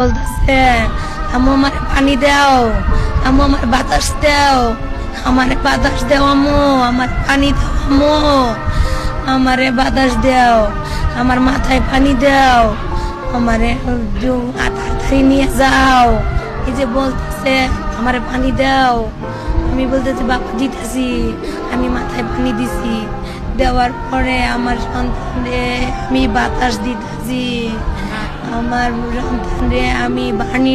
বলতেছে আম্মু আমার পানি দাও, আম্মু আমার বাতাস দাও, আমারে বাতাস দাও আম্মু, আমার পানি দাও আম্মু, আমারে বাতাস দাও, আমার মাথায় পানি দাও, আমারে তাড়াতাড়ি নিয়ে যাও। এই যে বলতেছে আমারে পানি দাও, আমি বলতেছি বাবা দিতেছি, আমি মাথায় পানি দিছি, দেওয়ার পরে আমার সন্তানরে আমি বাতাস দিতেছি, আমার সন্তানরে আমি পানি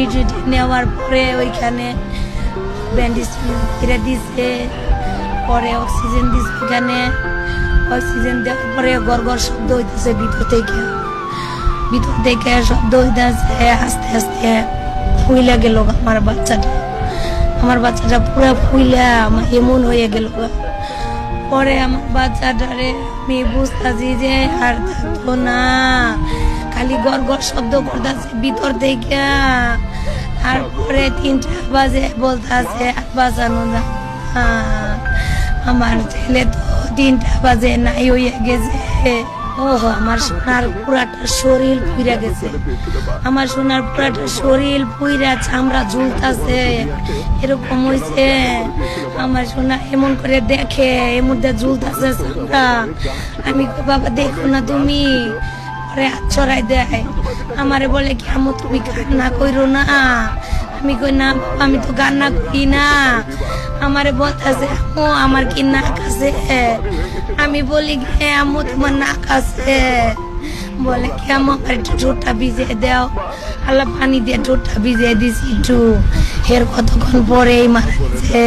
নেওয়ার পরে ওইখানে ব্যান্ডেজ ফিরে দিছে, পরে অক্সিজেন দিছে, ওইখানে অক্সিজেন দেওয়ার পরে গড় শব্দ হইতেছে ভিতর থেকে শব্দ হইতেছে, আস্তে আস্তে ফুইলা গেল আমার বাচ্চাটা পুরো ফুইলা এমন হয়ে গেল। পরে আমার বাচ্চাটারে আমি বুঝতেছি যে আর থাকতো না, খালি গড় শব্দ করতেছে ভিতর থেকে। তারপরে 3টা বাজে বলতেছে আর বাঁচানো না, আমার ছেলে তো 3টা বাজে নাই হয়ে গেছে। ওহো, আমার সোনার পুরাটা শরীর পুইরা গেছে, আমার সোনার পুরাটা শরীর পুইরা চামড়া ঝুলতাছে, এরকম হয়েছে। আমার সোনা এমন করে দেখে এর মধ্যে ঝুলতাছে চামড়া, আমি বাবা দেখো না তুমি, পরে হাত ছড়াই দেয়, আমারে বলে কি আম্মু তুমি কান্না করো না, আমি কই না আমি তো কান্না করি না, আমারে বলতেছে আম্মু আমার কি নাক আছে, আমি বলি হ্যাঁ আম্মু তোমার নাক আছে, বলে কি আম্মু আমার একটু ঠোঁটটা ভিজিয়ে দাও, আল্লাহ পানি দিয়ে ঠোঁটটা ভিজিয়ে দিছি একটু, এর কতক্ষণ পরেই মারা গেছে।